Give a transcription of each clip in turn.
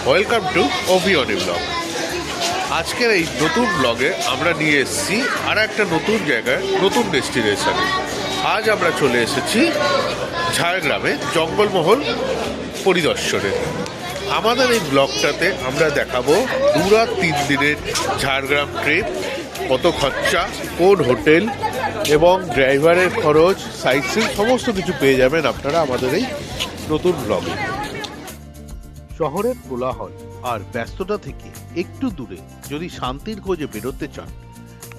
Welcome to অভিয়নি blog. আজকের এই নতুন ব্লগে আমরা নিয়ে এসেছি আর একটা নতুন জায়গায়, নতুন ডেস্টিনেশনে। আজ আমরা চলে এসেছি ঝাড়গ্রামে জঙ্গলমহল পরিদর্শনে। আমাদের এই ব্লগটাতে আমরা দেখাবো 2-3 দিনের ঝাড়গ্রাম ট্রিপ, কত খরচা, কোন হোটেল এবং ড্রাইভারের খরচ, সাইট সিন সমস্ত কিছু পেয়ে যাবেন আপনারা আমাদের এই নতুন ব্লগে। শহরের কোলাহল আর ব্যস্ততা থেকে একটু দূরে যদি শান্তির খোঁজে বেরোতে চান,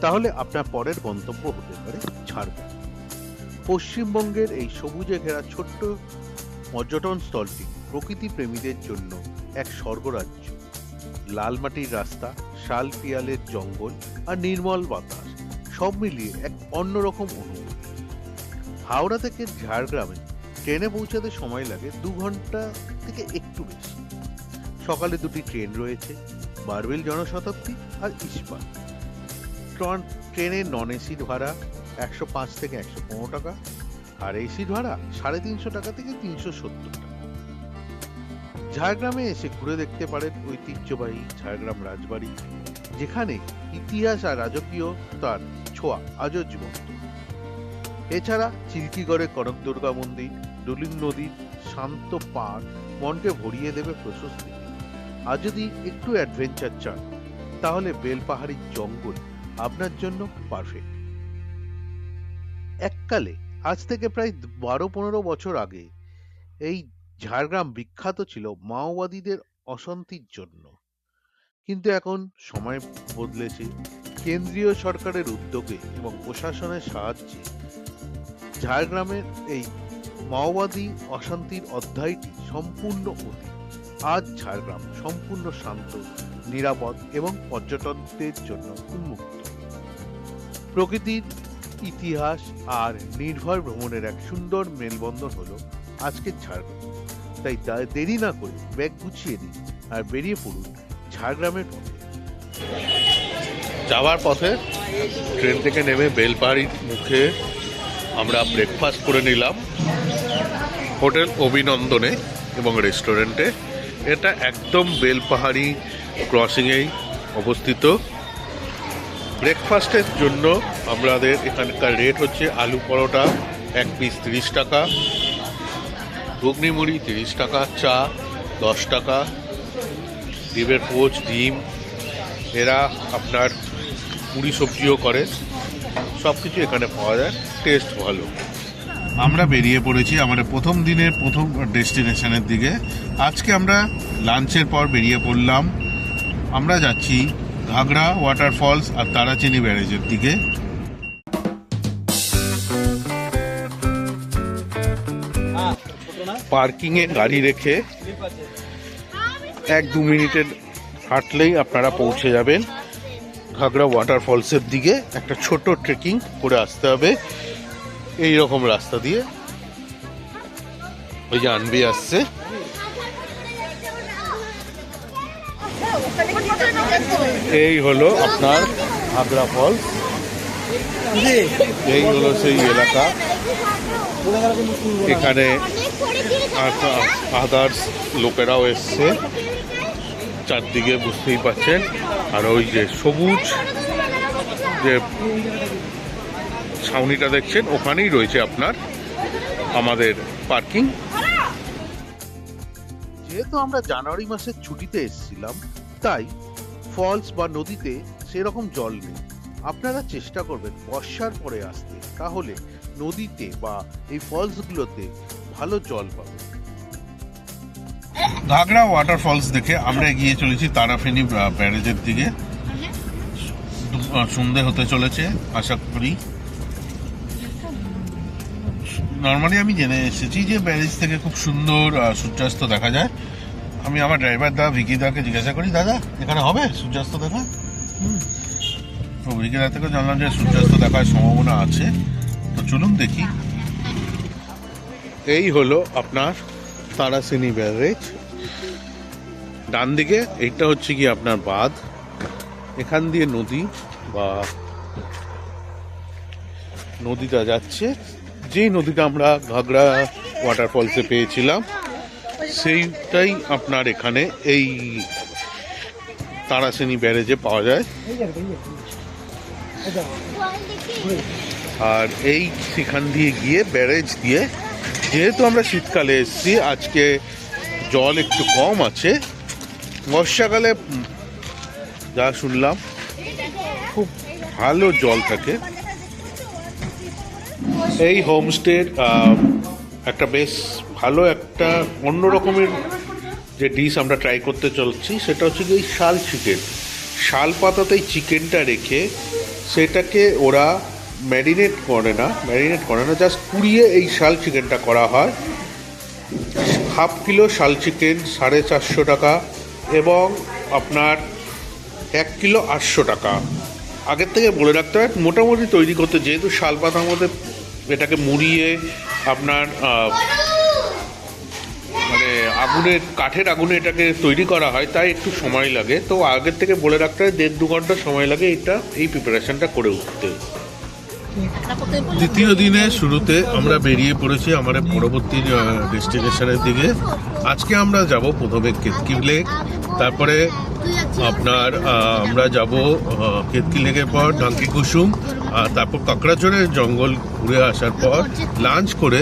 তাহলে আপনার পরের গন্তব্য হতে পারে ঝাড়গ্রাম। পশ্চিমবঙ্গের এই সবুজে ঘেরা ছোট্ট পর্যটন স্থলটি প্রকৃতি প্রেমীদের জন্য এক স্বর্গরাজ্য। লাল মাটির রাস্তা, শাল পিয়ালের জঙ্গল আর নির্মল বাতাস সব মিলিয়ে এক অন্যরকম অনুভূতি। হাওড়া থেকে ঝাড়গ্রামে ট্রেনে পৌঁছাতে সময় লাগে 2 ঘন্টা থেকে একটু বেশি। সকালে 2টি ট্রেন রয়েছে, বারবেল জনশতাব্দী আর ইস্পাত। ট্রেনের নন এসির ভাড়া 105 থেকে 115 টাকা, আর এসির ভাড়া 350 টাকা থেকে 370 টাকা। ঝাড়গ্রামে এসে ঘুরে দেখতে পারেন ঐতিহ্যবাহী ঝাড়গ্রাম রাজবাড়ি, যেখানে ইতিহাস আর রাজকীয় তার ছোঁয়া আজও জীবন্ত। এছাড়া চিল্কিগড়ের কনক দুর্গা মন্দির, ডুলিং নদীর শান্ত পাড় মনকে ভরিয়ে দেবে প্রশস্তি। আর যদি একটু অ্যাডভেঞ্চার চান, তাহলে বেলপাহাড়ির জঙ্গল আপনার জন্য পারফেক্ট। এককালে, আজ থেকে প্রায় 12-15 বছর আগে, এই ঝাড়গ্রাম বিখ্যাত ছিল মাওবাদীদের অশান্তির জন্য। কিন্তু এখন সময় বদলেছে। কেন্দ্রীয় সরকারের উদ্যোগে এবং প্রশাসনের সাহায্যে ঝাড়গ্রামের এই মাওবাদী অশান্তির অধ্যায়টি সম্পূর্ণ অতীত। আজ ঝাড়গ্রাম সম্পূর্ণ শান্ত, নিরাপদ এবং পর্যটকদের জন্য উন্মুক্ত। প্রকৃতির ইতিহাস আর নির্ভর ভ্রমণের এক সুন্দর মেলবন্ধন হলো আজকের ঝাড়গ্রাম। তাই দেরি না করে ব্যাগ গুছিয়ে নিন আর বেরিয়ে পড়ুন ঝাড়গ্রামের পথে। যাওয়ার পথে ট্রেন থেকে নেমে বেলপাহাড়ির মুখে আমরা ব্রেকফাস্ট করে নিলাম হোটেল অভিনন্দনে এবং রেস্টুরেন্টে। এটা একদম বেলপাহাড়ি ক্রসিংয়েই অবস্থিত। ব্রেকফাস্টের জন্য আমাদের এখানকার রেট হচ্ছে আলু পরোটা 1 পিস 30 টাকা, ঘুগনি মুড়ি 30 টাকা, চা 10 টাকা, ডিমের পোচ, ডিম, এরা আপনার মুড়ি সবজিও করে, সব কিছু এখানে পাওয়া যায়, টেস্ট ভালো। আমরা বেরিয়ে পড়েছি আমাদের প্রথম দিনের প্রথম ডেস্টিনেশনের দিকে। আজকে আমরা লাঞ্চের পর বেরিয়ে পড়লাম। আমরা যাচ্ছি ঘাগড়া ওয়াটারফলস আর তারাচিনি ব্যারেজের দিকে। পার্কিংয়ে গাড়ি রেখে 1-2 মিনিটের হাঁটলেই আপনারা পৌঁছে যাবেন ঘাগড়া ওয়াটারফলসের দিকে। একটা ছোট ট্রেকিং করে আসতে হবে এই রকম রাস্তা দিয়ে। ওই যে আনবি আসছে। এই হলো আপনার ঘাগড়া ফলস, এই হলো সেই এলাকা। এখানে আদার্স লোকেরাও এসছে, চারদিকে বুঝতেই পাচ্ছেন। আর ওই যে সবুজ যে ছাউনিটা দেখছেন, ওখানেই রয়েছে আপনার আমাদের পার্কিং। যেহেতু আমরা জানুয়ারি মাসের ছুটিতে এসেছিলাম, তাই ফলস বা নদীতে সেরকম জল নেই। আপনারা চেষ্টা করবেন বর্ষার পরে আসতে, তাহলে নদীতে বা এই ফলসগুলোতে ভালো জল পাবেন। ঘাগড়া ওয়াটারফলস দেখে আমরা এগিয়ে চলেছি তারাফেনী ব্যারেজের দিকে। সন্ধে হতে চলেছে আশা করি। নর্মালি আমি জেনে এসেছি যে ব্যারেজ থেকে খুব সুন্দর সূর্যাস্ত দেখা যায়। আমি আমার ড্রাইভার দা ভিকি দাকে জিজ্ঞাসা করি, দাদা এখানে হবে সূর্যাস্ত দেখা? তো ভিকি দা থেকে জানলাম যে সূর্যাস্ত দেখার সম্ভাবনা আছে। তো চলুন দেখি। এই হলো আপনার তারাচিনি ব্যারেজ। ডান দিকে এইটা হচ্ছে কি আপনার বাঁধ, এখান দিয়ে নদী বা নদীটা যাচ্ছে, যেই নদীটা আমরা ঘাগড়া ওয়াটারফলসে পেয়েছিলাম সেইটাই আপনার এখানে এই তারাসেনী ব্যারেজে পাওয়া যায়। আর এই সেখান দিয়ে গিয়ে ব্যারেজ দিয়ে, যেহেতু আমরা শীতকালে এসেছি, আজকে জল একটু কম আছে। বর্ষাকালে যা শুনলাম খুব ভালো জল থাকে। এই হোমস্টের একটা বেশ ভালো একটা অন্য রকমের যে ডিশ আমরা ট্রাই করতে চলছি, সেটা হচ্ছে কি এই শাল চিকেন। শাল পাতাতেই চিকেনটা রেখে সেটাকে ওরা ম্যারিনেট করে না, জাস্ট পুড়িয়ে এই শাল চিকেনটা করা হয়। হাফ কিলো শাল চিকেন 450 টাকা এবং আপনার 1 কিলো 800 টাকা। আগের থেকে বলে রাখতে হয় মোটামুটি তৈরি করতে, যেহেতু শাল পাতার মধ্যে এটাকে মুড়িয়ে আপনার মানে কাঠের আগুনে এটাকে তৈরি করা হয়, তাই একটু সময় লাগে। তো আগের থেকে বলে রাখতে হয় 1.5-2 ঘন্টা সময় লাগে এই প্রিপারেশনটা করে উঠতে। দ্বিতীয় দিনের শুরুতে আমরা বেরিয়ে পড়েছি আমাদের পরবর্তী ডেস্টিনেশনের দিকে। আজকে আমরা যাব প্রথমে কেতকি লেক, তারপরে আপনার আমরা যাব কেতকি লেকের পর ঢাঙ্কি কুসুম, আর তারপর কাকড়াঝোড়ের জঙ্গল ঘুরে আসার পর লাঞ্চ করে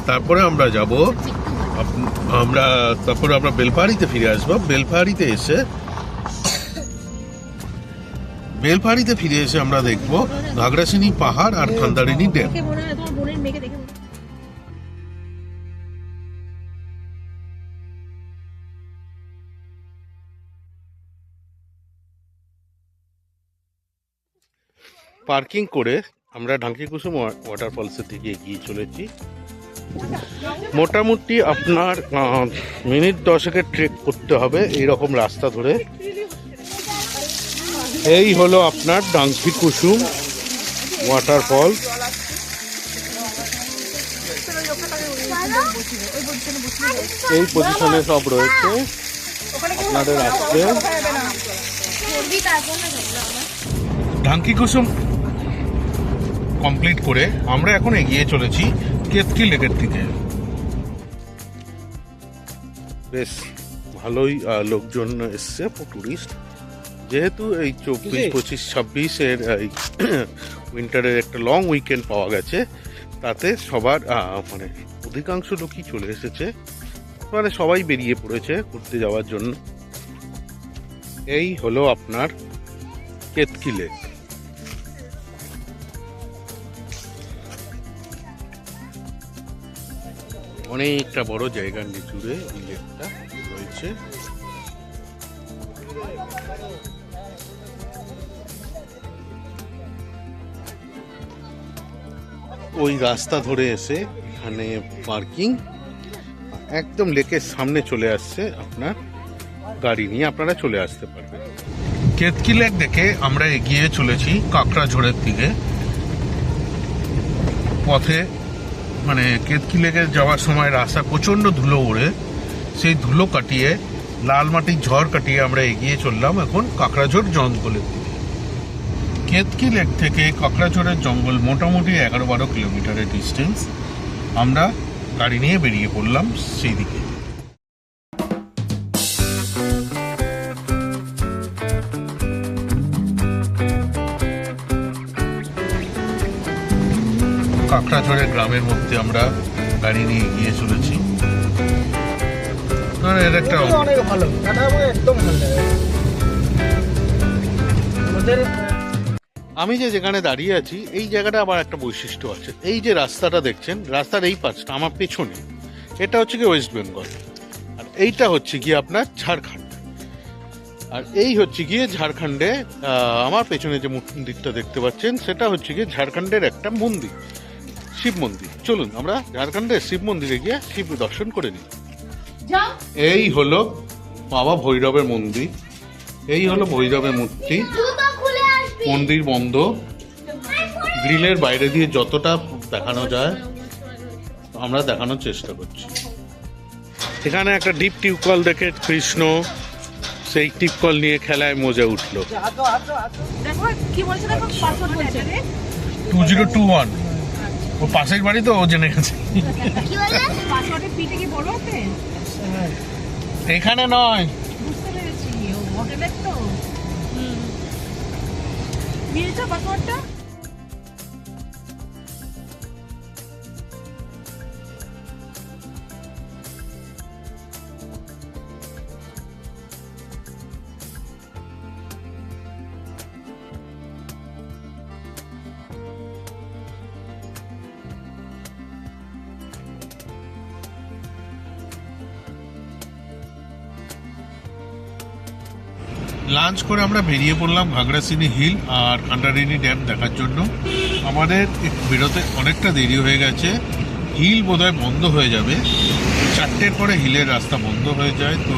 তারপরে আমরা যাব তারপরে আমরা বেলপাহাড়িতে ফিরে আসবো। বেলপাহাড়িতে ফিরে এসে আমরা দেখব ঘাগড়াচিনি পাহাড় আর খান্দারিনী ড্যাম। পার্কিং করে আমরা ঢাঙ্কি কুসুম ওয়াটারফলসের দিকে এগিয়ে চলেছি। মোটামুটি আপনার মিনিট 10 ট্রেক করতে হবে এইরকম রাস্তা ধরে। এই হলো আপনার ঢাঙ্কি কুসুম ওয়াটারফল। এই পজিশনে সব রয়েছে, আপনাদের আসবে। ঢাঙ্কি কুসুম কমপ্লিট করে আমরা এখন এগিয়ে চলেছি কেতকি লেকের দিকে। বেশ ভালোই লোকজন এসছে, টুরিস্ট। যেহেতু এই 24, 25, 26 এর উইন্টারের একটা লং উইকেন্ড পাওয়া গেছে, তাতে সবার মানে অধিকাংশ লোকই চলে এসেছে, মানে সবাই বেরিয়ে পড়েছে ঘুরতে যাওয়ার জন্য। এই হলো আপনার কেতকি লেক। অনেকটা বড় জায়গার জুড়ে এই লেকটা রয়েছে। ওই রাস্তা ধরে এসে এখানে পার্কিং, একদম লেকের সামনে চলে আসছে, আপনার গাড়ি নিয়ে আপনারা চলে আসতে পারবেন। কেতকি লেক দেখে আমরা এগিয়ে চলেছি কাকড়াঝোড়ের দিকে। পথে মানে কেতকি লেকে যাওয়ার সময় রাস্তা প্রচণ্ড ধুলো ওড়ে, সেই ধুলো কাটিয়ে লাল মাটির ঝড় কাটিয়ে আমরা এগিয়ে চললাম এখন কাকড়াঝোড় জঙ্গলের দিকে। কেতকি লেক থেকে কাকড়াঝোড়ের জঙ্গল মোটামুটি 11-12 কিলোমিটারের ডিস্টেন্স। আমরা গাড়ি নিয়ে বেরিয়ে পড়লাম সেই দিকে। কাকড়াঝোড়ের গ্রামের মধ্যে আমরা গাড়ি নিয়ে এগিয়ে চলেছি। এর একটা আমি যেখানে দাঁড়িয়ে আছি এই জায়গাটা আবার একটা বৈশিষ্ট্য আছে। এই যে রাস্তাটা দেখছেন, রাস্তার এই পাশটা আমার পেছনে, এটা হচ্ছে কি ওয়েস্ট বেঙ্গল, আর এইটা হচ্ছে গিয়ে আপনার ঝাড়খণ্ড। আর এই হচ্ছে গিয়ে ঝাড়খণ্ডে আমার পেছনে যে মন্দিরটা দেখতে পাচ্ছেন, সেটা হচ্ছে গিয়ে ঝাড়খণ্ডের একটা মন্দির, শিব মন্দির। চলুন আমরা ঝাড়খণ্ডের শিব মন্দিরে গিয়ে শিব দর্শন করে নিই। এই হলো বাবা ভৈরবের মন্দির, এই হলো ভৈরবের মূর্তি। মন্দির বন্ধ, গ্রিলের বাইরে দিয়ে যতটা দেখানো যায় আমরা দেখানোর চেষ্টা করছি। এখানে একটা ডিপ টিউবকল দেখে কৃষ্ণ সেই টিউবকল নিয়ে খেলায় মজা উঠলো। 2021 ও পাশের বাড়ি তো ও জেনে গেছে। এখানে নয়, বুঝতে পেরেছি, ও হোটেলের তো। নিয়েছো পাসওয়ার্ডটা? লাঞ্চ করে আমরা বেরিয়ে পড়লাম ঘাগড়াচিনি হিল আর খান্ডারিনি ড্যাম দেখার জন্য। আমাদের বেরোতে অনেকটা দেরি হয়ে গেছে, হিল বোধহয় বন্ধ হয়ে যাবে, 4টের পরে হিলের রাস্তা বন্ধ হয়ে যায়। তো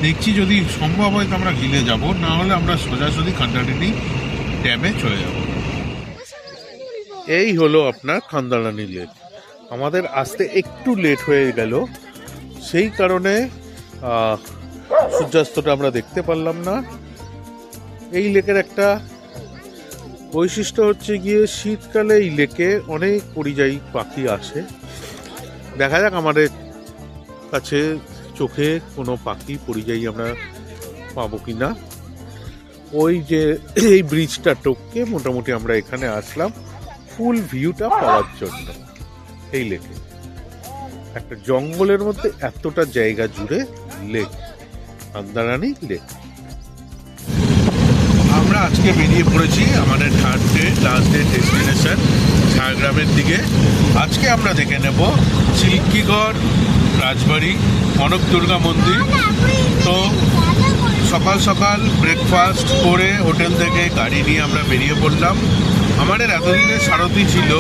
দেখছি যদি সম্ভব হয় তো আমরা হিলে যাব, না হলে আমরা সোজাসুজি খান্ডারিনি ড্যামে চলে যাব। এই হলো আপনার খান্ডারানি লেক। আমাদের আসতে একটু লেট হয়ে গেল, সেই কারণে সূর্যাস্তটা আমরা দেখতে পারলাম না। এই লেকের একটা বৈশিষ্ট্য হচ্ছে গিয়ে শীতকালে এই লেকে অনেক পরিযায়ী পাখি আসে। দেখা যাক আমাদের কাছে চোখে কোনো পাখি পরিযায়ী আমরা পাবো কিনা। ওই যে এই ব্রিজটা টপকে মোটামুটি আমরা এখানে আসলাম ফুল ভিউটা পাওয়ার জন্য। এই লেকে একটা জঙ্গলের মধ্যে এতটা জায়গা জুড়ে লেক, খান্ডারানি লেক। আমরা আজকে বেরিয়ে পড়েছি আমাদের লাস্ট ডে ডেস্টিনেশন ঝাড়গ্রামের দিকে। আজকে আমরা দেখে নেব চিল্কিগড় রাজবাড়ি, কনক দুর্গা মন্দির। তো সকাল সকাল ব্রেকফাস্ট করে হোটেল থেকে গাড়ি নিয়ে আমরা বেরিয়ে পড়লাম। আমাদের এতদিনের সারথি ছিল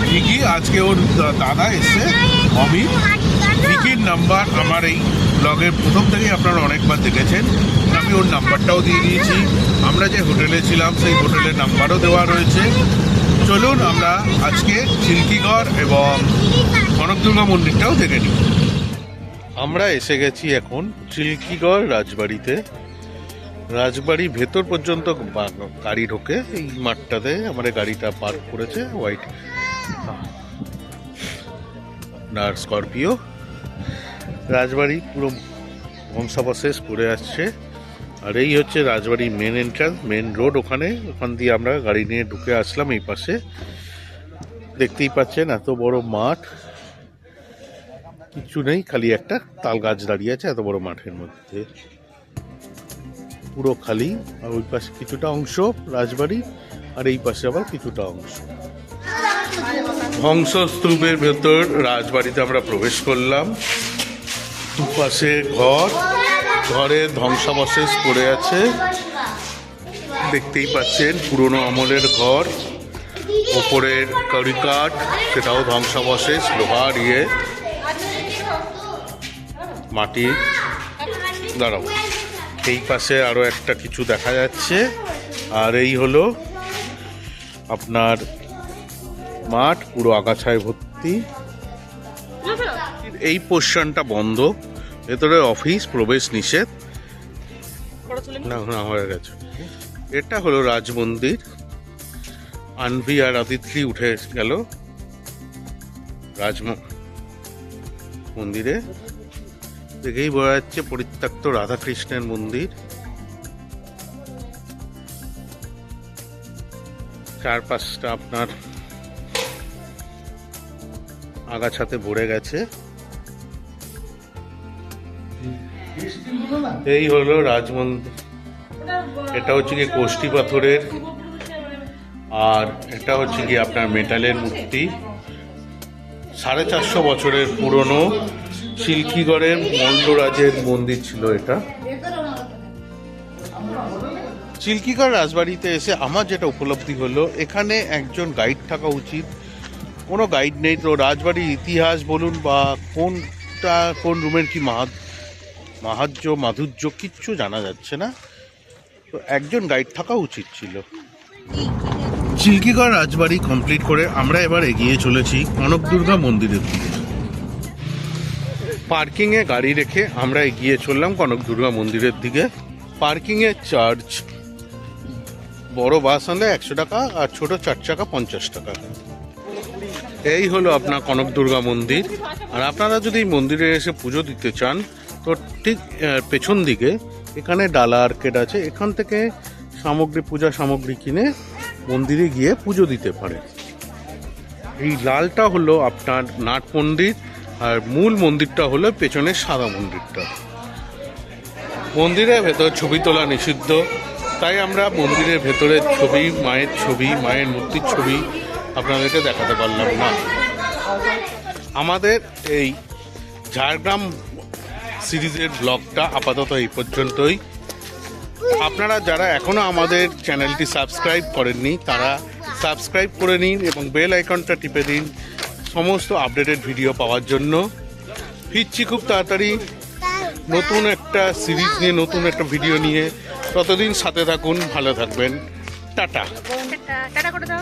ভিকি, আজকে ওর দাদা এসে অমিত। ভিকির নাম্বার আমার এই ব্লগের প্রথম থেকেই আপনারা অনেকবার দেখেছেন, আমি ওর নাম্বারটাও দিয়ে দিয়েছি। আমরা যে হোটেলে ছিলাম সেই হোটেলের নাম্বারও দেওয়া রয়েছে। চলুন আমরা আজকে চিল্কিগড় এবং কনকদুর্গা মন্দিরটাও দেখে নিই। আমরা এসে গেছি এখন চিল্কিগড় রাজবাড়িতে। রাজবাড়ি ভেতর পর্যন্ত গাড়ি ঢোকে, এই মাঠটাতে আমাদের গাড়িটা পার্ক করেছে হোয়াইট না স্করপিও। রাজবাড়ি পুরো ধ্বংসাবশেষ পড়ে আসছে। আর এই হচ্ছে রাজবাড়ি মেন এন্ট্রান্স, মেন রোড। ওখান দিয়ে আমরা গাড়ি নিয়ে ঢুকে আসলাম। এই পাশে দেখতেই পাচ্ছেন এত বড় মাঠ, কিছু নেই, খালি একটা তাল গাছ দাঁড়িয়ে আছে এত বড় মাঠের মধ্যে, পুরো খালি। আর ওই পাশে কিছুটা অংশ রাজবাড়ি, আর এই পাশে আবার কিছুটা অংশ। ধ্বংসস্তূপের ভেতর রাজবাড়িতে আমরা প্রবেশ করলাম। দুপাশে ঘরের ধ্বংসাবশেষ পড়ে আছে, দেখতেই পাচ্ছেন পুরনো আমলের ঘর। ওপরের কারিকাট সেটাও ধ্বংসাবশেষ, লোহার মাটির। দাঁড়াও, এই পাশে আরো একটা কিছু দেখা যাচ্ছে। আর এই হলো আপনার মাঠ, পুরো আগাছায় ভর্তি। এই পোর্শনটা বন্ধ, ভেতরে অফিস, প্রবেশ নিষেধ। না হয়ে গেছে। এটা হলো রাজ মন্দির। আনভি আর আদিত্রি উঠে গেল রাজ মন্দিরে। দেখেই বোঝা যাচ্ছে পরিত্যক্ত রাধাকৃষ্ণের মন্দির। চারপাশটা আপনার আগাছাতে ভরে গেছে। এই হলো রাজমন্দির। এটা হচ্ছে কি কোষ্ঠী পাথরের, আর এটা হচ্ছে কি আপনার মেটালের মূর্তি। 450 বছরের পুরনো চিল্কিগড়ের মল্লরাজের মন্দির ছিল এটা। চিল্কিগড় রাজবাড়িতে এসে আমার যেটা উপলব্ধি হলো, এখানে একজন গাইড থাকা উচিত। কোনো গাইড নেই, তো রাজবাড়ির ইতিহাস বলুন বা কোন রুমের কি মাধুর্য কিচ্ছু জানা যাচ্ছে না, তো একজন গাইড থাকা উচিত ছিল। চিল্কিগড় রাজবাড়ি কমপ্লিট করে আমরা এবার এগিয়ে চলেছি কনক দুর্গা মন্দিরের দিকে। পার্কিংয়ে গাড়ি রেখে আমরা এগিয়ে চললাম কনক দুর্গা মন্দিরের দিকে। পার্কিংয়ের চার্জ বড় বাস আনলে 100 টাকা, আর ছোট 4 চাকা 50 টাকা। এই হলো আপনার কনক দুর্গা মন্দির। আর আপনারা যদি এই মন্দিরে এসে পুজো দিতে চান তো ঠিক পেছন দিকে এখানে ডালা আর্কেড আছে, এখান থেকে সামগ্রী, পূজা সামগ্রী কিনে মন্দিরে গিয়ে পুজো দিতে পারে। এই লালটা হলো আপনার নাট মন্দির, আর মূল মন্দিরটা হলো পেছনের সাদা মন্দিরটা। মন্দিরের ভেতর ছবি তোলা নিষিদ্ধ, তাই আমরা মন্দিরের ভেতরের ছবি, মায়ের ছবি, মায়ের মূর্তির ছবি আপনাদেরকে দেখাতে পারলাম না। আমাদের এই ঝাড়গ্রাম সিরিজের ব্লগটা আপাতত এই পর্যন্তই। আপনারা যারা এখনো আমাদের চ্যানেলটি সাবস্ক্রাইব করেননি তারা সাবস্ক্রাইব করে নিন এবং বেল আইকনটা টিপে দিন সমস্ত আপডেটেড ভিডিও পাওয়ার জন্য। ফিরছি খুব তাড়াতাড়ি নতুন একটা সিরিজ নিয়ে, নতুন একটা ভিডিও নিয়ে। ততদিন সাথে থাকুন, ভালো থাকবেন। টাটা। টাটা করে দাও।